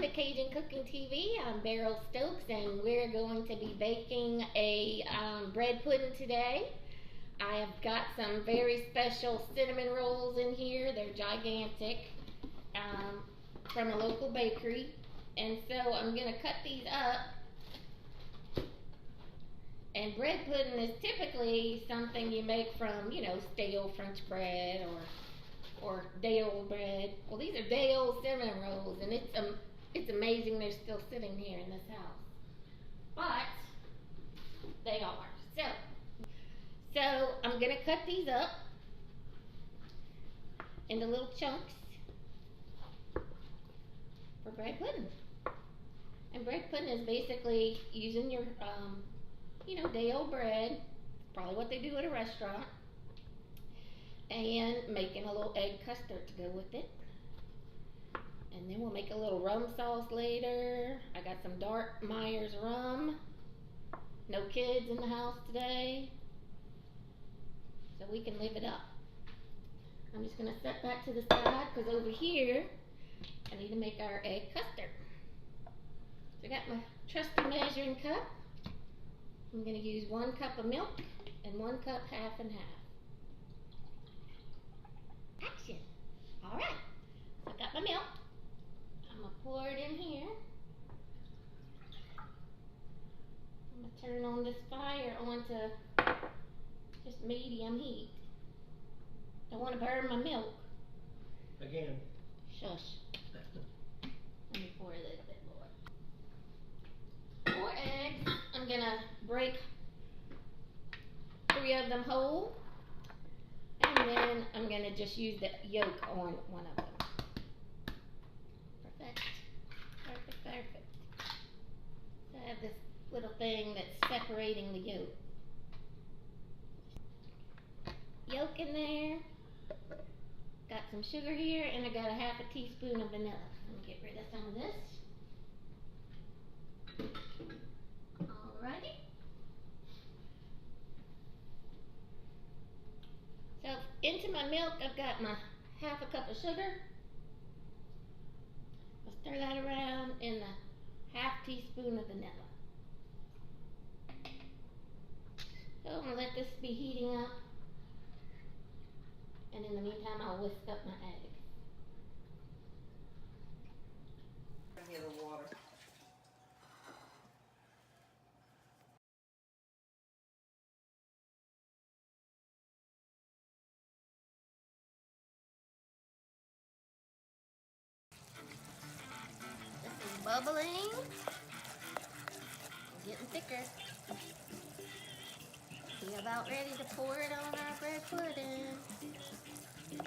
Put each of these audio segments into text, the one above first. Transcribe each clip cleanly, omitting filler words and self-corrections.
to Cajun Cooking TV. I'm Beryl Stokes, and we're going to be baking a bread pudding today. I have got some very special cinnamon rolls in here. They're gigantic, from a local bakery. And so I'm going to cut these up. And bread pudding is typically something you make from, stale French bread or day-old bread. Well, these are day-old cinnamon rolls, and it's amazing they're still sitting here in this house. But they are. So I'm gonna cut these up into little chunks for bread pudding. And bread pudding is basically using your, day-old bread, probably what they do at a restaurant, and making a little egg custard to go with it. And then we'll make a little rum sauce later. I got some dark Myers rum. No kids in the house today, so we can live it up. I'm just going to set that to the side because over here I need to make our egg custard. So I got my trusty measuring cup. I'm going to use 1 cup of milk and 1 cup half and half. Action! Alright, so I got my milk. I'm going to pour it in here. I'm going to turn on this fire onto just medium heat. Don't want to burn my milk. Again. Shush. Let me pour a little bit more. 4 eggs. I'm going to break 3 of them whole. And then I'm going to just use the yolk on 1 of them. Perfect. Perfect, perfect. So I have this little thing that's separating the yolk. Yolk in there. Got some sugar here, and I got a half a teaspoon of vanilla. Let me get rid of some of this. Alrighty. So into my milk, I've got my half a cup of sugar. I'll stir that around in the half teaspoon of vanilla. So I'm going to let this be heating up. And in the meantime, I'll whisk up my egg. Get the water. This is bubbling. It's getting thicker. We're about ready to pour it on our bread pudding. Here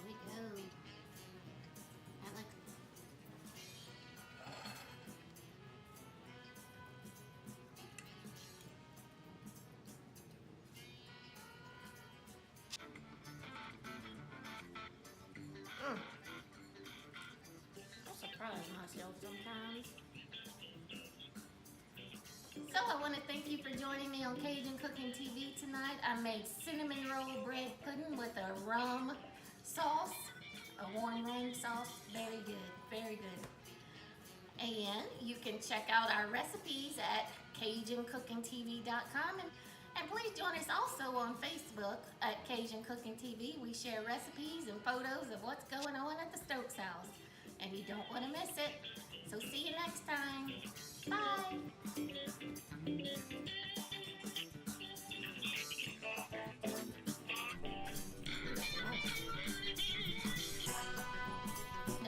we go. I like it. I surprise myself sometimes. So I want to thank you for joining me on Cajun Cooking TV tonight. I made cinnamon roll bread pudding with a rum sauce, a warm rum sauce. Very good, very good. And you can check out our recipes at CajunCookingTV.com. And please join us also on Facebook at Cajun Cooking TV. We share recipes and photos of what's going on at the Stokes house. And you don't want to miss it. So see you next time. Bye.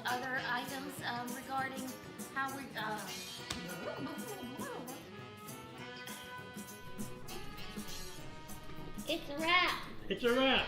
Other items regarding how we it's a wrap. It's a wrap.